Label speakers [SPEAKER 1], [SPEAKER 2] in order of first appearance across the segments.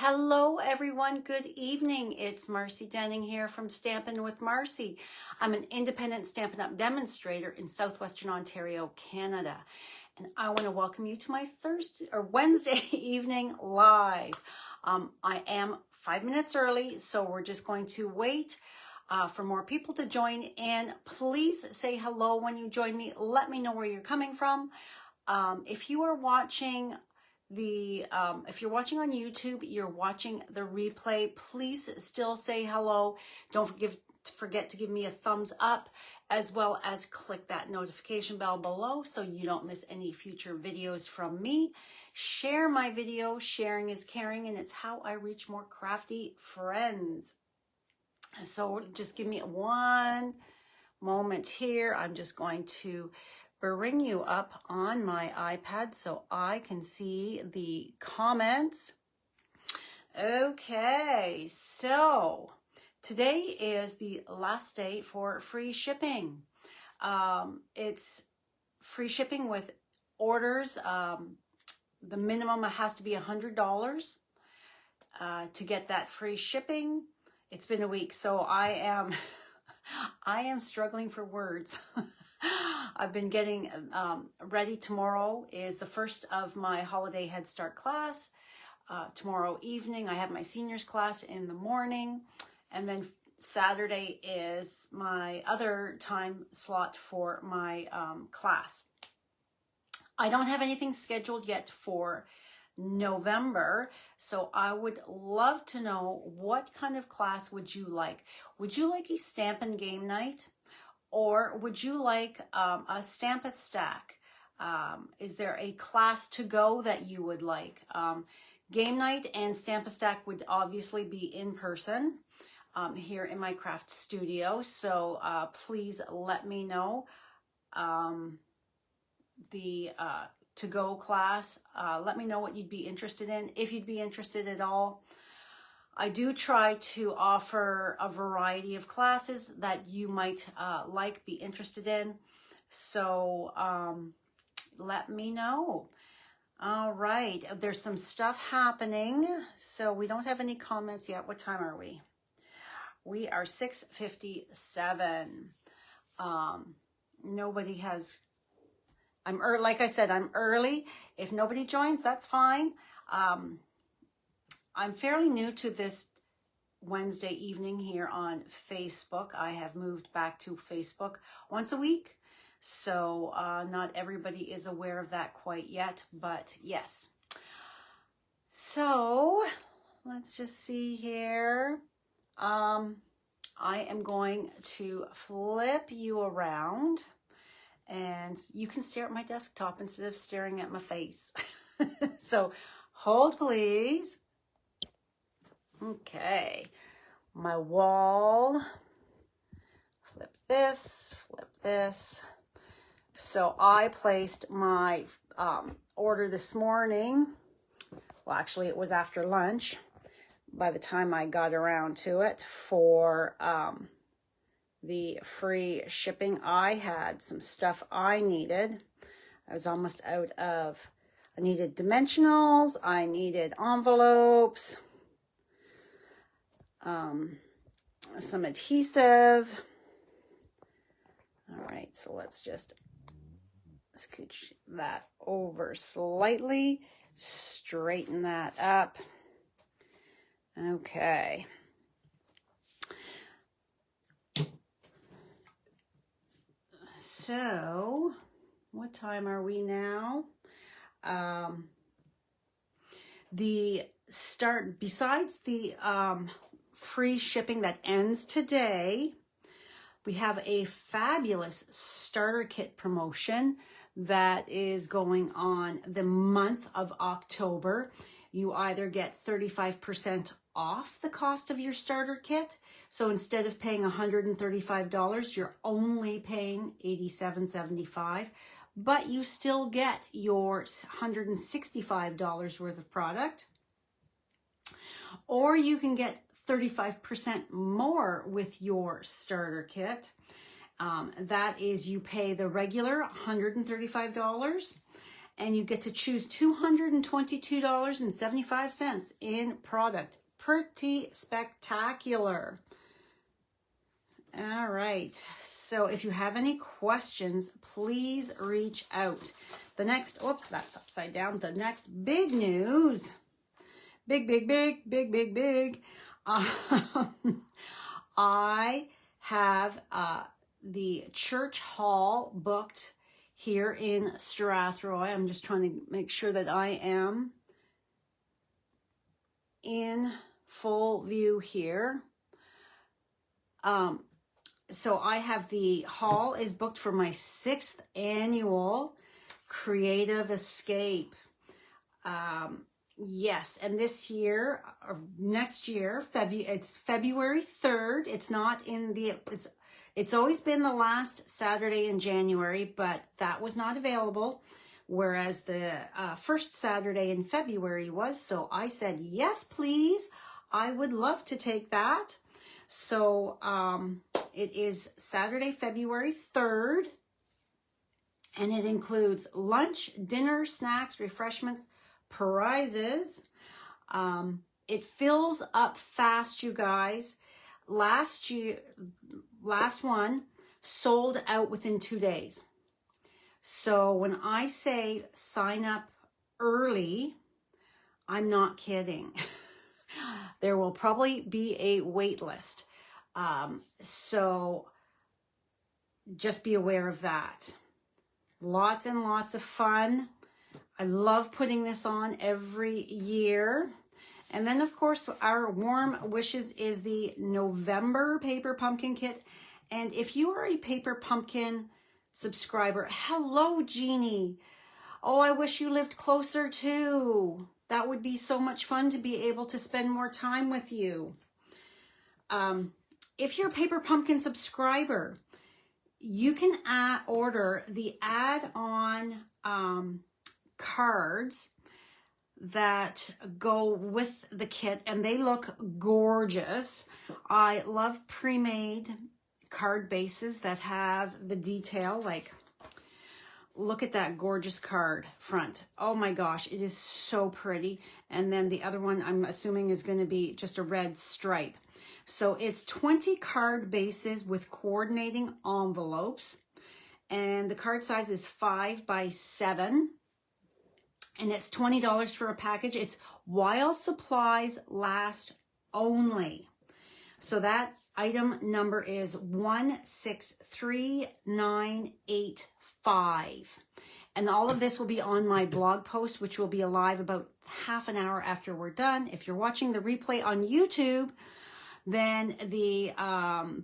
[SPEAKER 1] Hello everyone, good evening. It's Marcy Denning here from Stampin' with Marcy. I'm an independent Stampin' Up! Demonstrator in Southwestern Ontario, Canada. And I want to welcome you to my Wednesday evening live. I am 5 minutes early, so we're just going to wait for more people to join in. Please say hello when you join me. Let me know where you're coming from. If you are watching if you're watching on YouTube, you're watching the replay, please still say hello. Don't forget to give me a thumbs up, as well as click that notification bell below so you don't miss any future videos from me. Share my video. Sharing is caring, and it's how I reach more crafty friends. So just give me one moment here. I'm just going to bring you up on my iPad so I can see the comments. Okay, so today is the last day for free shipping. It's free shipping with orders. The minimum has to be $100 to get that free shipping. It's been a week, so I am struggling for words. I've been getting ready. Tomorrow is the first of my holiday Head Start class. Tomorrow evening, I have my seniors class in the morning. And then Saturday is my other time slot for my class. I don't have anything scheduled yet for November, so I would love to know, what kind of class would you like? Would you like a Stampin' game night? Or would you like a Stampin' stack? Is there a class to go that you would like? Game night and Stampin' stack would obviously be in person here in my craft studio. So please let me know the to-go class. Let me know what you'd be interested in, if you'd be interested at all. I do try to offer a variety of classes that you might be interested in. So let me know. All right, there's some stuff happening. So we don't have any comments yet. What time are we? We are 6:57. Nobody has, like I said, I'm early. If nobody joins, that's fine. I'm fairly new to this Wednesday evening here on Facebook. I have moved back to Facebook once a week, so not everybody is aware of that quite yet, but yes. So let's just see here. I am going to flip you around, and you can stare at my desktop instead of staring at my face. So hold, please. Okay, my wall, flip this. So I placed my order this morning. Well, actually it was after lunch by the time I got around to it, for the free shipping. I had some stuff I needed. I was almost out of, I needed dimensionals, I needed envelopes, some adhesive. All right, so let's just scooch that over slightly, straighten that up. Okay. So, what time are we now? Besides the free shipping that ends today, we have a fabulous starter kit promotion that is going on the month of October. You either get 35% off the cost of your starter kit. So instead of paying $135, you're only paying $87.75, but you still get your $165 worth of product. Or you can get 35% more with your starter kit. That is, you pay the regular $135, and you get to choose $222.75 in product. Pretty spectacular. All right, so if you have any questions, please reach out. The next, oops, that's upside down. The next big news, big. I have the church hall booked here in Strathroy. I'm just trying to make sure that I am in full view here. So I have the hall is booked for my 6th annual Creative Escape. Yes, and this year, or next year, it's February 3rd. It's not in the, it's always been the last Saturday in January, but that was not available, whereas the first Saturday in February was. So I said, yes, please. I would love to take that. So it is Saturday, February 3rd, and it includes lunch, dinner, snacks, refreshments, prizes. It fills up fast, you guys. Last one sold out within 2 days. So when I say sign up early, I'm not kidding. There will probably be a wait list. So just be aware of that. Lots and lots of fun. I love putting this on every year. And then, of course, our warm wishes is the November Paper Pumpkin Kit. And if you are a Paper Pumpkin subscriber, hello, Jeannie. Oh, I wish you lived closer too. That would be so much fun to be able to spend more time with you. If you're a Paper Pumpkin subscriber, you can order the add-on cards that go with the kit, and they look gorgeous. I love pre-made card bases that have the detail, like, look at that gorgeous card front. Oh my gosh, it is so pretty. And then the other one, I'm assuming, is going to be just a red stripe. So it's 20 card bases with coordinating envelopes. And the card size is 5 by 7. And it's $20 for a package. It's while supplies last only. So that item number is 163985. And all of this will be on my blog post, which will be live about half an hour after we're done. If you're watching the replay on YouTube, then the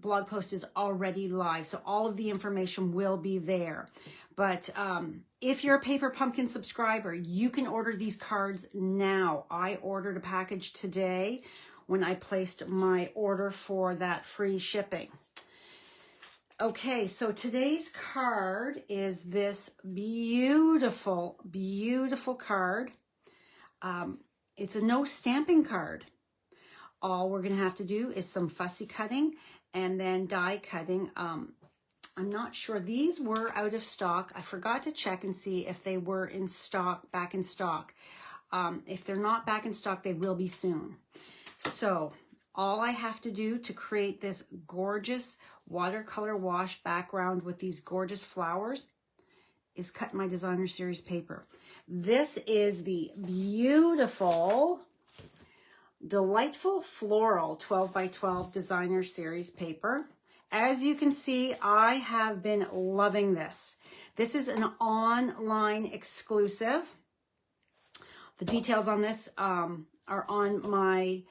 [SPEAKER 1] blog post is already live. So all of the information will be there. But if you're a Paper Pumpkin subscriber, you can order these cards now. I ordered a package today when I placed my order for that free shipping. Okay, so today's card is this beautiful, beautiful card. It's a no stamping card. All we're going to have to do is some fussy cutting and then die cutting. I'm not sure. These were out of stock. I forgot to check and see if they were in stock, back in stock. If they're not back in stock, they will be soon. So all I have to do to create this gorgeous watercolor wash background with these gorgeous flowers is cut my designer series paper. This is the beautiful, delightful Floral 12 by 12 designer series paper. As you can see, I have been loving this. This is an online exclusive. The details on this are on my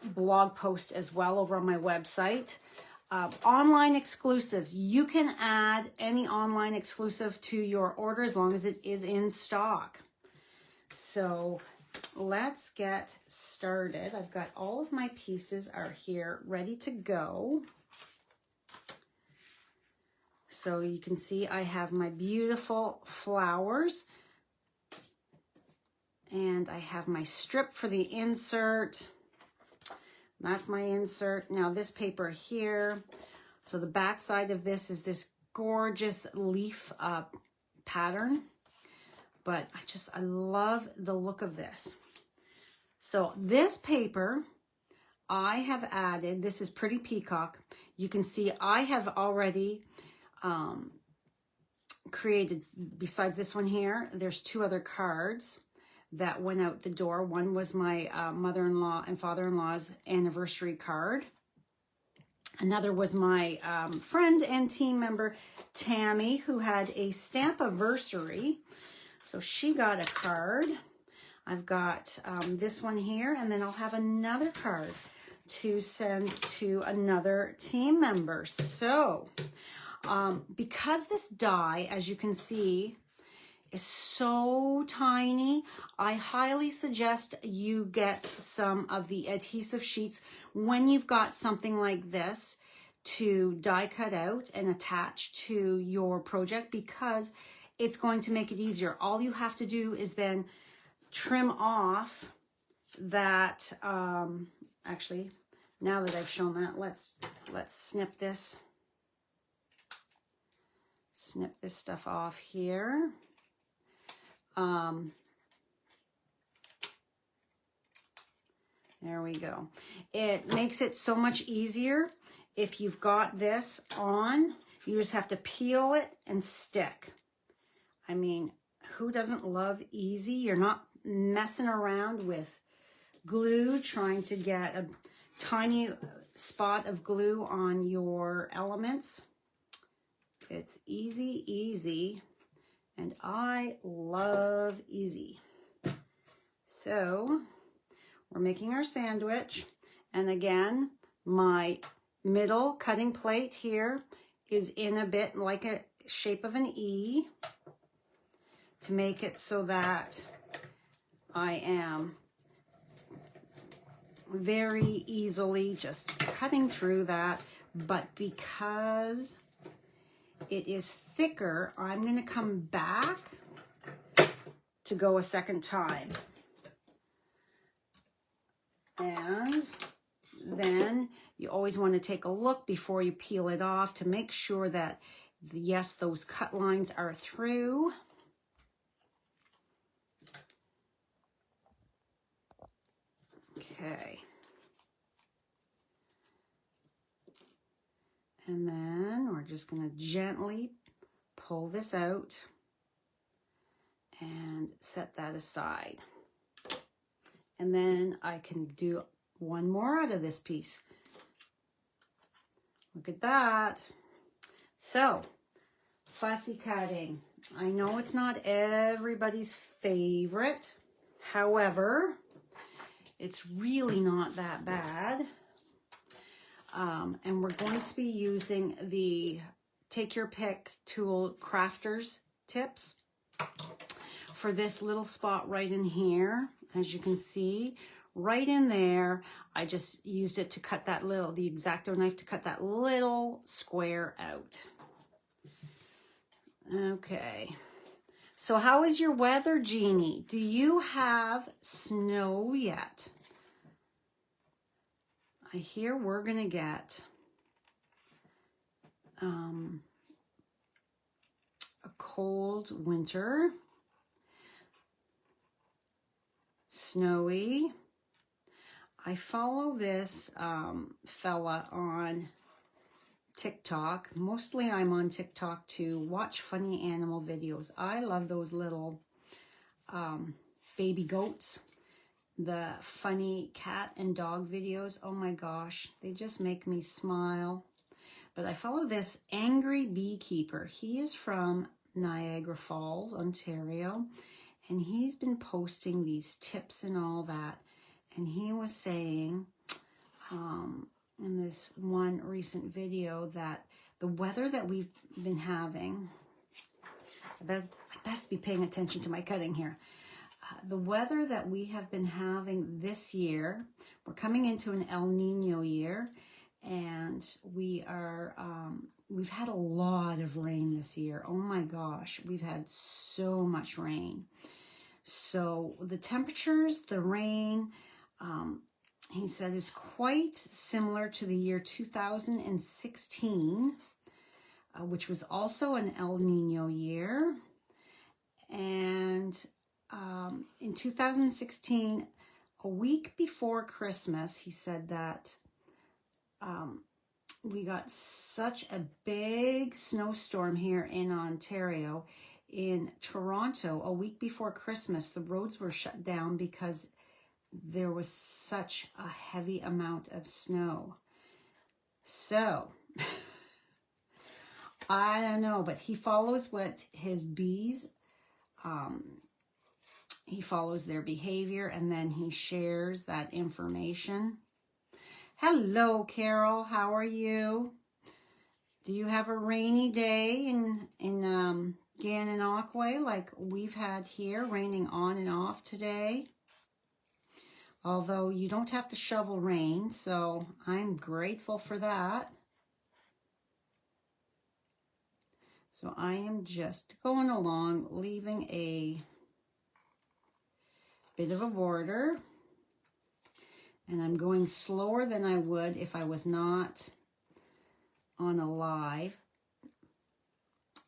[SPEAKER 1] blog post as well over on my website. Online exclusives. You can add any online exclusive to your order as long as it is in stock. So let's get started. I've got all of my pieces are here ready to go. So you can see I have my beautiful flowers. And I have my strip for the insert. That's my insert. Now this paper here. So the back side of this is this gorgeous leaf pattern. but I love the look of this. So this paper, I have added, this is Pretty Peacock. You can see I have already created, besides this one here, there's 2 other cards that went out the door. One was my mother-in-law and father-in-law's anniversary card. Another was my friend and team member, Tammy, who had a stamp-iversary. So she got a card. I've got this one here, and then I'll have another card to send to another team member. So because this die, as you can see, is so tiny, I highly suggest you get some of the adhesive sheets when you've got something like this to die cut out and attach to your project, because it's going to make it easier. All you have to do is then trim off that, actually, now that I've shown that, let's snip this stuff off here. There we go. It makes it so much easier if you've got this on. You just have to peel it and stick. I mean, who doesn't love easy? You're not messing around with glue, trying to get a tiny spot of glue on your elements. It's easy, easy. And I love easy. So we're making our sandwich. And again, my middle cutting plate here is in a bit like a shape of an E to make it so that I am very easily just cutting through that. But because it is thicker, I'm going to come back to go a second time. And then you always want to take a look before you peel it off to make sure that, yes, those cut lines are through. Okay. And then we're just going to gently pull this out and set that aside. And then I can do one more out of this piece. Look at that. So, fussy cutting. I know it's not everybody's favorite. However, it's really not that bad. And we're going to be using the Take Your Pick tool crafters tips for this little spot right in here. As you can see, right in there, I just used it to cut that little, the X-Acto knife to cut that little square out. Okay. So how is your weather, Jeannie? Do you have snow yet? I hear we're going to get a cold winter, snowy. I follow this fella on TikTok. Mostly I'm on TikTok to watch funny animal videos. I love those little baby goats. The funny cat and dog videos, oh my gosh, they just make me smile. But I follow this angry beekeeper. He is from Niagara Falls, Ontario, and he's been posting these tips and all that. And he was saying in this one recent video that the weather that we've been having, I best be paying attention to my cutting here. The weather that we have been having this year, we're coming into an El Nino year, and we are, we've had a lot of rain this year. Oh my gosh, we've had so much rain. So the temperatures, the rain, he said is quite similar to the year 2016, which was also an El Nino year. And in 2016, a week before Christmas, he said that we got such a big snowstorm here in Ontario. In Toronto, a week before Christmas, the roads were shut down because there was such a heavy amount of snow. So, I don't know, but he follows what his bees, he follows their behavior, and then he shares that information. Hello, Carol. How are you? Do you have a rainy day in Gananoque like we've had here, raining on and off today? Although you don't have to shovel rain, so I'm grateful for that. So I am just going along, leaving a bit of a border. And I'm going slower than I would if I was not on a live,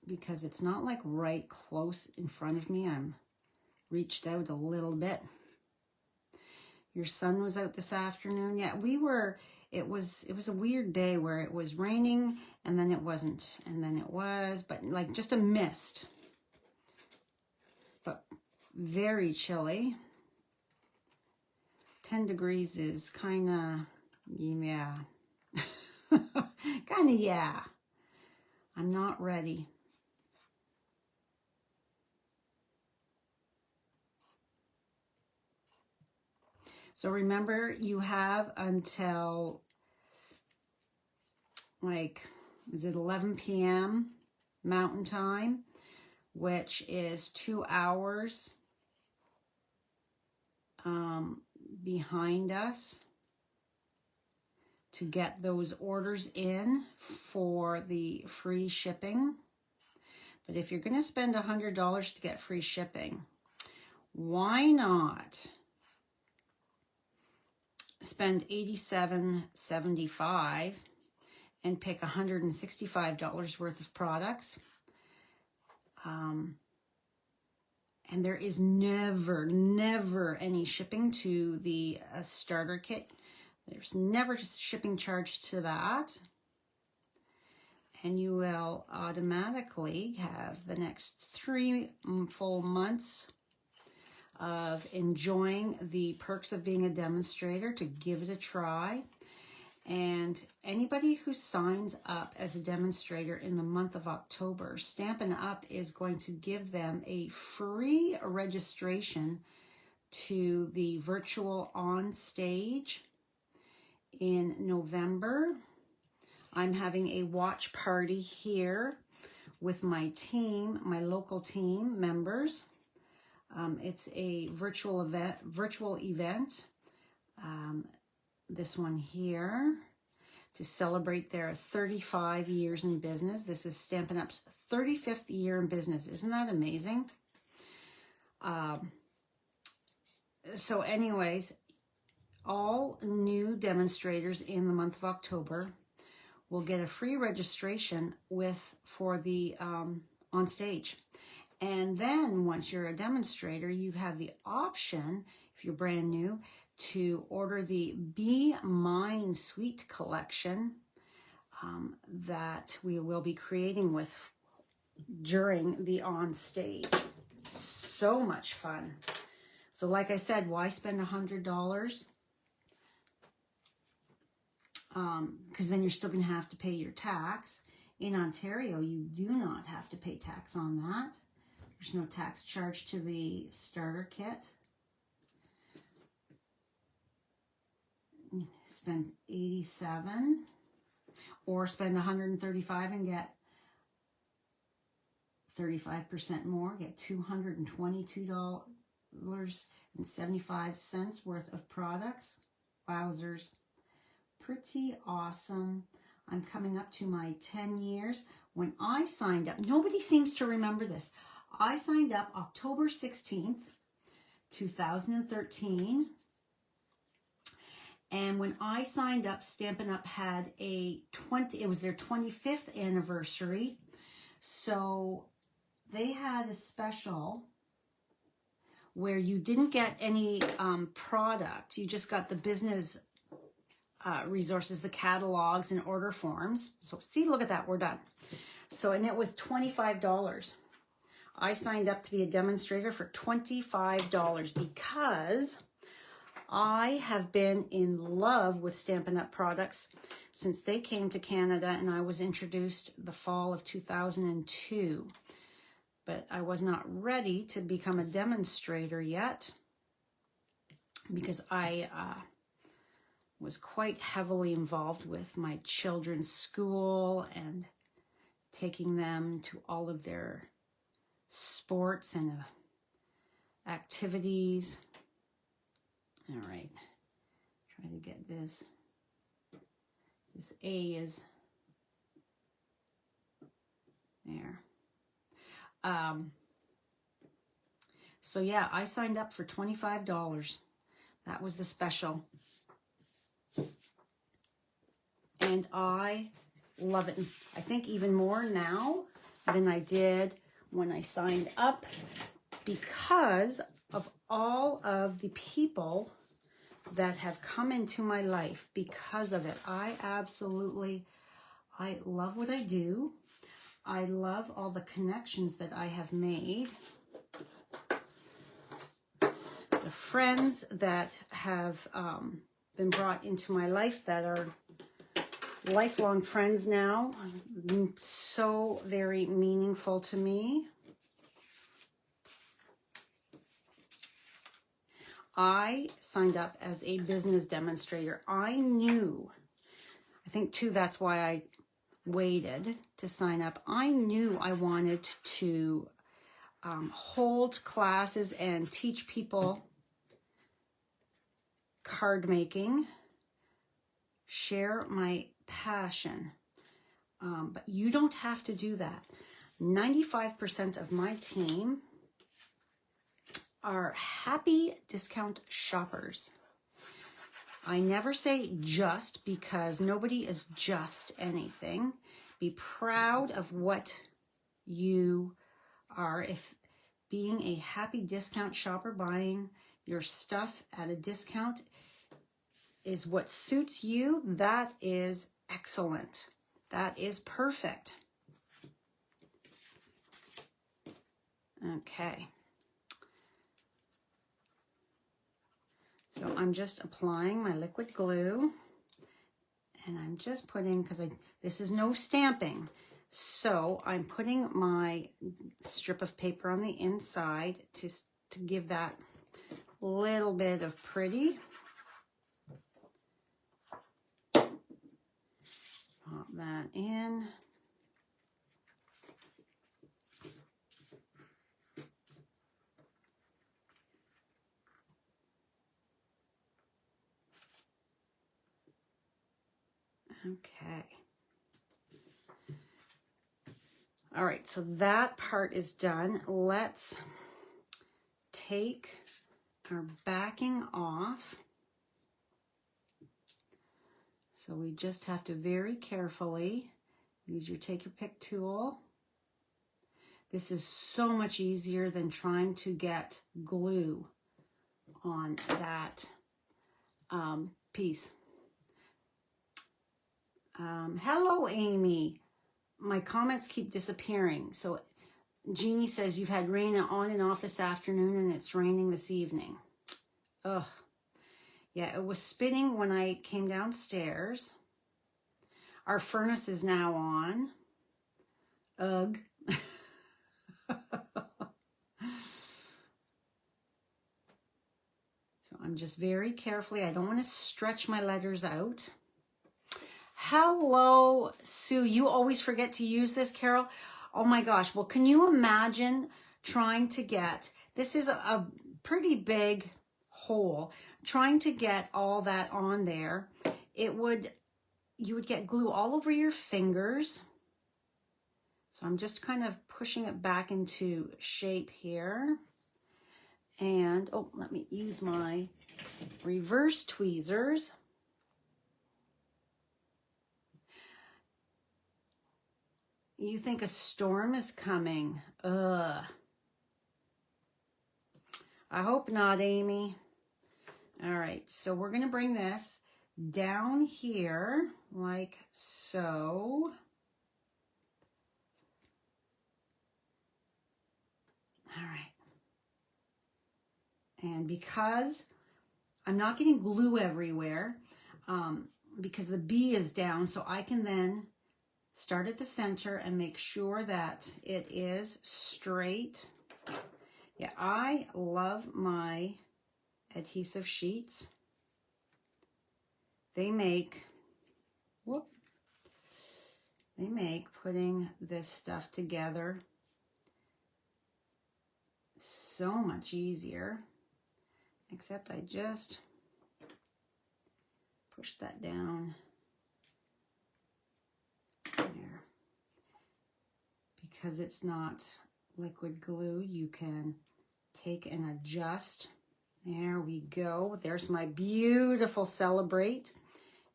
[SPEAKER 1] because it's not like right close in front of me. I'm reached out a little bit. Your son was out this afternoon. Yeah, we were. It was a weird day where it was raining and then it wasn't, and then it was, but like just a mist. But very chilly. 10 degrees is kind of, yeah. Kind of, yeah. I'm not ready. So remember, you have until, like, is it 11 p.m. Mountain Time, which is 2 hours behind us, to get those orders in for the free shipping. But if you're going to spend $100 to get free shipping, why not spend $87.75 and pick $165 worth of products? And there is never any shipping to the starter kit. There's never shipping charge to that. And you will automatically have the next 3 full months of enjoying the perks of being a demonstrator, to give it a try. And anybody who signs up as a demonstrator in the month of October, Stampin' Up! Is going to give them a free registration to the virtual on stage in November. I'm having a watch party here with my team, my local team members. It's a virtual event. This one here, to celebrate their 35 years in business. This is Stampin' Up's 35th year in business. Isn't that amazing? So anyways, all new demonstrators in the month of October will get a free registration for the on stage. And then once you're a demonstrator, you have the option, if you're brand new, to order the Be Mine Suite collection that we will be creating with during the on stage. So much fun. So like I said, why spend $100? Because then you're still going to have to pay your tax. In Ontario, you do not have to pay tax on that. There's no tax charge to the starter kit. Spend $87 or spend $135 and get 35% more, get $222.75 worth of products. Wowzers. Pretty awesome. I'm coming up to my 10 years. When I signed up, nobody seems to remember this. I signed up October 16th, 2013. And when I signed up, Stampin' Up! Had it was their 25th anniversary. So they had a special where you didn't get any product. You just got the business resources, the catalogs and order forms. So see, look at that, we're done. So, and it was $25. I signed up to be a demonstrator for $25 because I have been in love with Stampin' Up! Products since they came to Canada, and I was introduced the fall of 2002. But I was not ready to become a demonstrator yet because I was quite heavily involved with my children's school and taking them to all of their sports and activities. All right, try to get this. This A is there. So yeah, I signed up for $25. That was the special. And I love it. I think even more now than I did when I signed up because of all of the people that have come into my life because of it. I love what I do. I love all the connections that I have made. The friends that have been brought into my life that are lifelong friends now. So very meaningful to me. I signed up as a business demonstrator. I knew, I think too, that's why I waited to sign up. I knew I wanted to hold classes and teach people card making, share my passion. But you don't have to do that. 95% of my team are happy discount shoppers. I never say just because nobody is just anything. Be proud of what you are. If being a happy discount shopper, buying your stuff at a discount is what suits you, that is excellent. That is perfect. Okay. So I'm just applying my liquid glue, and I'm just putting, because this is no stamping, so I'm putting my strip of paper on the inside to give that little bit of pretty. Pop that in. Okay. All right, so that part is done. Let's take our backing off. So we just have to very carefully use your take your pick tool. This is so much easier than trying to get glue on that piece. Hello, Amy. My comments keep disappearing. So Jeannie says you've had rain on and off this afternoon and it's raining this evening. Ugh. Yeah, it was spinning when I came downstairs. Our furnace is now on. Ugh. So I'm just very carefully, I don't want to stretch my letters out. Hello, Sue. You always forget to use this, Carol. Oh my gosh. Well, can you imagine trying to get, this is a pretty big hole, trying to get all that on there. You would get glue all over your fingers. So I'm just kind of pushing it back into shape here. And, oh, let me use my reverse tweezers. You think a storm is coming. Ugh. I hope not, Amy. All right, so we're gonna bring this down here like so. All right. And because I'm not getting glue everywhere, because the B is down, so I can then start at the center and make sure that it is straight. Yeah, I love my adhesive sheets. They make, they make putting this stuff together so much easier, except I just push that down there. Because it's not liquid glue, you can take and adjust. There we go. There's my beautiful Celebrate.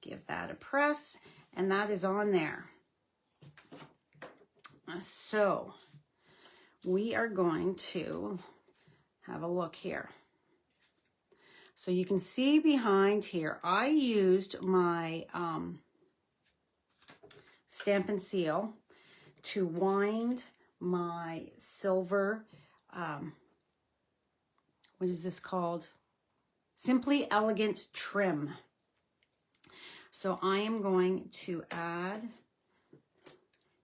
[SPEAKER 1] Give that a press, and that is on there. So we are going to have a look here. So you can see behind here, I used my Stampin' Seal to wind my silver, what is this called? Simply Elegant Trim. So I am going to add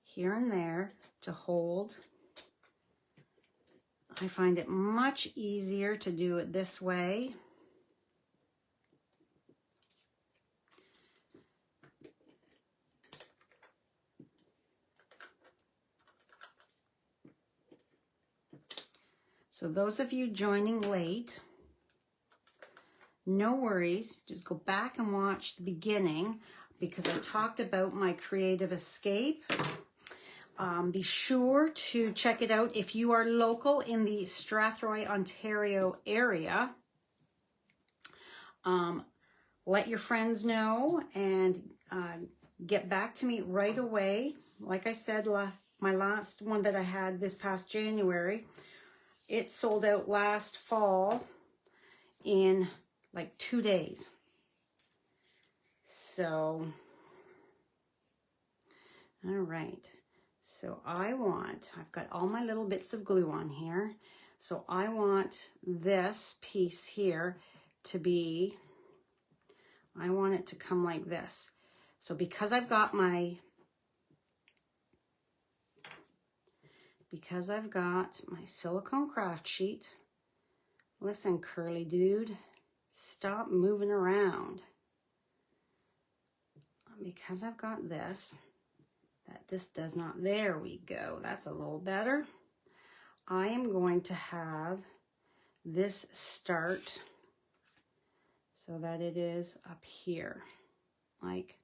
[SPEAKER 1] here and there to hold. I find it much easier to do it this way. So those of you joining late, no worries, just go back and watch the beginning because I talked about my creative escape. Be sure to check it out if you are local in the Strathroy, Ontario area. Let your friends know and get back to me right away. Like I said, my last one that I had this past January, it sold out last fall in like 2 days. So, all right. So I've got all my little bits of glue on here. So I want this piece here to be, I want it to come like this. So because I've got my silicone craft sheet, listen, curly dude, stop moving around. Because I've got this, that just does not, there we go, that's a little better. I am going to have this start so that it is up here, like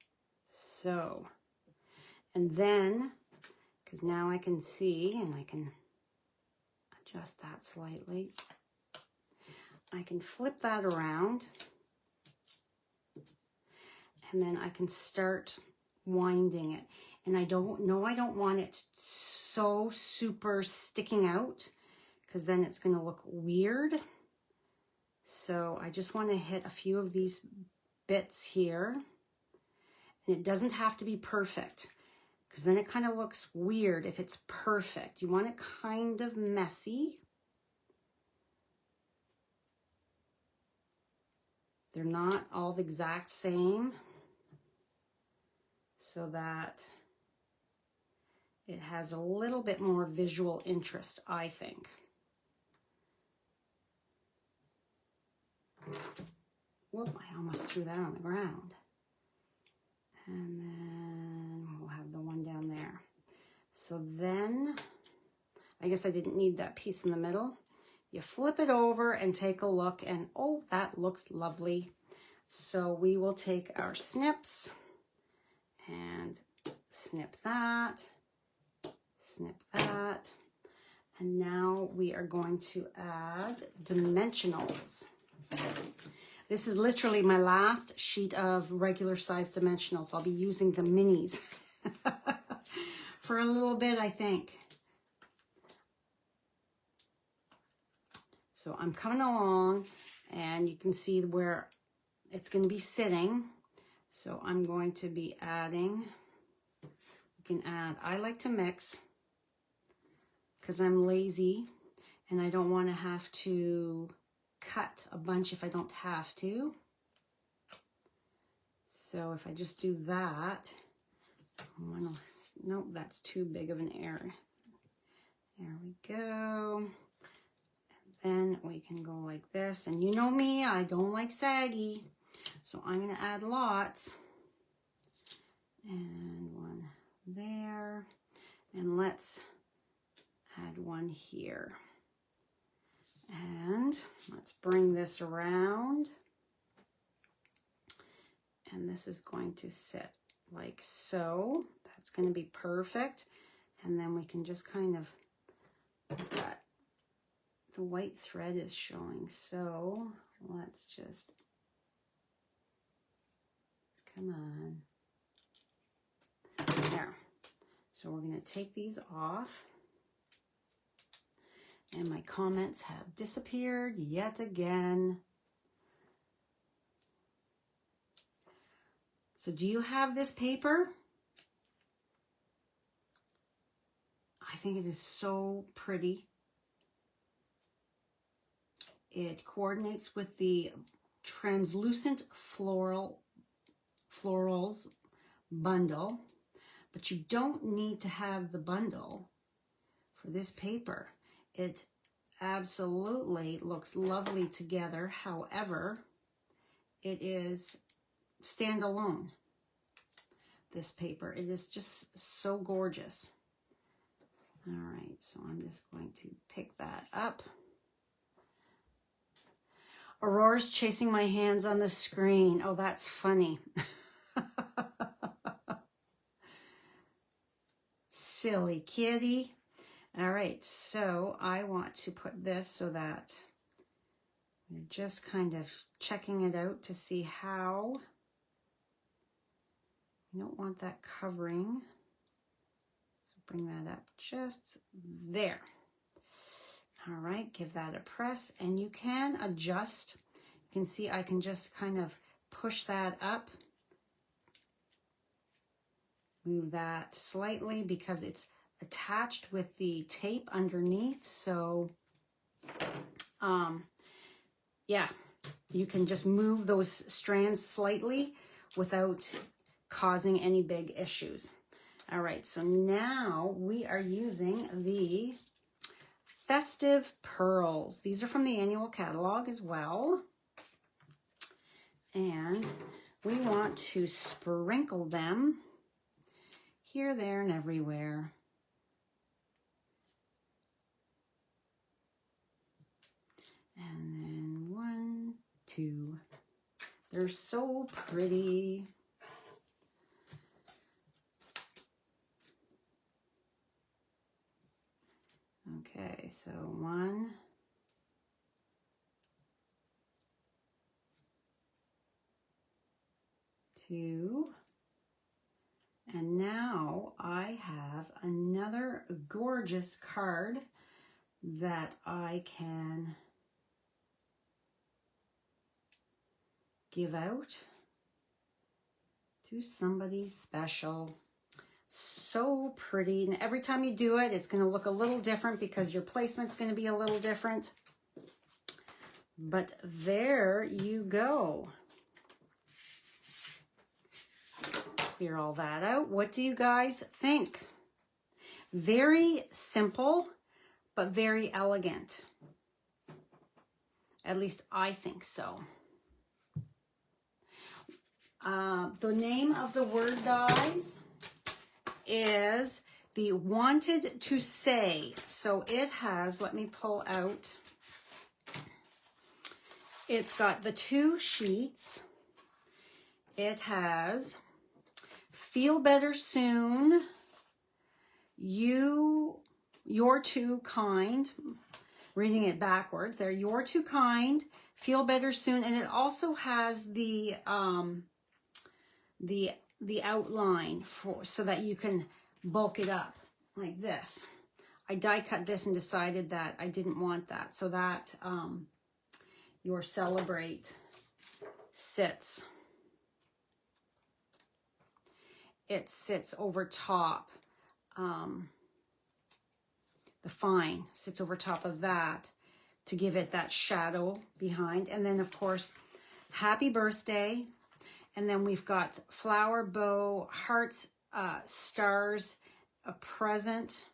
[SPEAKER 1] so. And then, because now I can see and I can adjust that slightly, I can flip that around and then I can start winding it. And I don't want it so super sticking out because then it's going to look weird. So I just want to hit a few of these bits here. And it doesn't have to be perfect because then it kind of looks weird if it's perfect. You want it kind of messy. They're not all the exact same, so that it has a little bit more visual interest, I think. Whoop, I almost threw that on the ground. And then we'll have the one down there. So then, I guess I didn't need that piece in the middle. You flip it over and take a look and oh, that looks lovely. So we will take our snips and snip that, and now we are going to add dimensionals. This is literally my last sheet of regular size dimensionals. I'll be using the minis for a little bit, I think. So I'm coming along, and you can see where it's going to be sitting. So I'm going to be adding, you can add, I like to mix because I'm lazy and I don't want to have to cut a bunch if I don't have to. So if I just do that, nope, that's too big of an error. There we go. And then we can go like this. And you know me, I don't like saggy. So I'm going to add lots. And one there. And let's add one here. And let's bring this around. And this is going to sit like so. That's going to be perfect. And then we can just kind of, that the white thread is showing. So let's just, come on. There. So we're going to take these off. And my comments have disappeared yet again. So do you have this paper? I think it is so pretty. It coordinates with the translucent florals bundle, but you don't need to have the bundle for this paper. It absolutely looks lovely together. However, it is standalone, this paper. It is just so gorgeous. All right, so I'm just going to pick that up. Aurora's chasing my hands on the screen. Oh, that's funny. Silly kitty. All right, so I want to put this so that we're just kind of checking it out to see how. You don't want that covering. So bring that up just there. All right, give that a press, and you can adjust. You can see I can just kind of push that up. Move that slightly because it's attached with the tape underneath. So, yeah, you can just move those strands slightly without causing any big issues. All right, so now we are using the Festive Pearls. These are from the annual catalog as well. And we want to sprinkle them here, there, and everywhere. And then 1, 2. They're so pretty. Okay, so 1, 2, and now I have another gorgeous card that I can give out to somebody special. So pretty, and every time you do it, it's going to look a little different because your placement's going to be a little different. But there you go. Clear all that out. What do you guys think? Very simple, but very elegant. At least I think so. The name of the word, guys, is the Wanted to Say. So it has, let me pull out, it's got the 2 sheets. It has Feel Better Soon, You're Too Kind, reading it backwards there, You're Too Kind, Feel Better Soon, and it also has the outline for so that you can bulk it up like this. I die cut this and decided that I didn't want that. So that your Celebrate sits. It sits over top. The fine sits over top of that to give it that shadow behind. And then, of course, happy birthday. And then we've got flower, bow, hearts, stars, a present,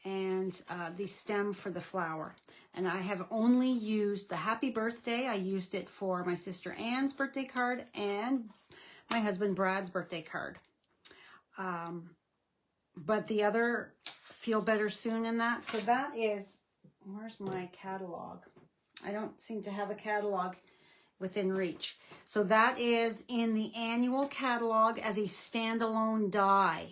[SPEAKER 1] and the stem for the flower. And I have only used the happy birthday. I used it for my sister Anne's birthday card and my husband Brad's birthday card. But the other Feel Better Soon in that. So that is, where's my catalog? I don't seem to have a catalog within reach. So that is in the annual catalog as a standalone die.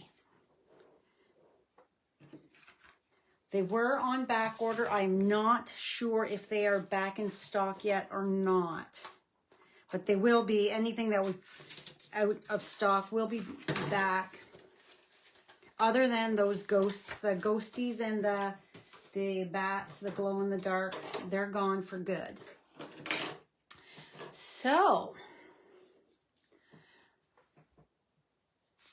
[SPEAKER 1] They were on back order. I'm not sure if they are back in stock yet or not. But they will be. Anything that was out of stock will be back. Other than those ghosts, the ghosties and the bats, the glow in the dark, they're gone for good. So,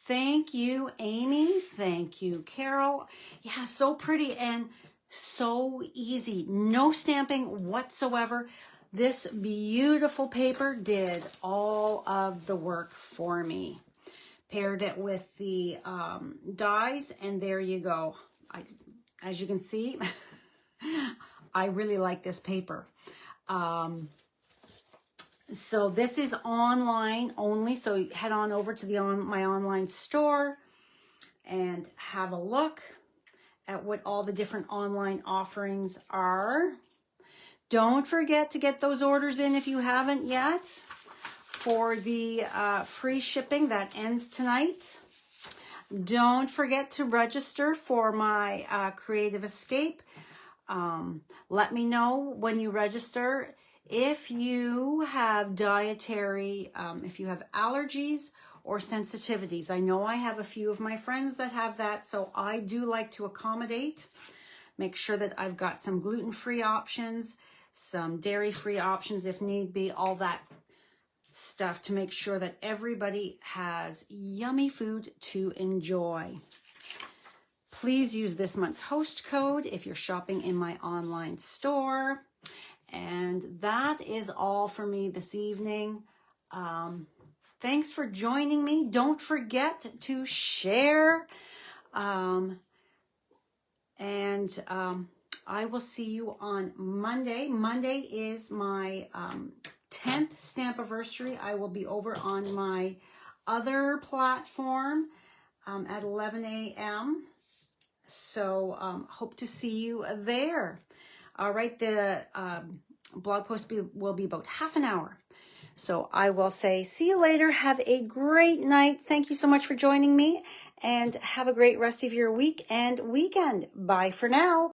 [SPEAKER 1] thank you, Amy. Thank you, Carol. Yeah, so pretty and so easy. No stamping whatsoever. This beautiful paper did all of the work for me. Paired it with the dies, and there you go. As you can see, I really like this paper. So this is online only, so head on over to my online store and have a look at what all the different online offerings are. Don't forget to get those orders in if you haven't yet for the free shipping that ends tonight. Don't forget to register for my Creative Escape. Let me know when you register if you have dietary, if you have allergies or sensitivities. I know I have a few of my friends that have that, so I do like to accommodate. Make sure that I've got some gluten-free options, some dairy-free options if need be, all that stuff to make sure that everybody has yummy food to enjoy. Please use this month's host code if you're shopping in my online store. And that is all for me this evening. Thanks for joining me. Don't forget to share. I will see you on Monday. Monday is my 10th Stampiversary. I will be over on my other platform at 11 a.m. So hope to see you there. All right, the blog post will be about half an hour. So I will say, see you later. Have a great night. Thank you so much for joining me, and have a great rest of your week and weekend. Bye for now.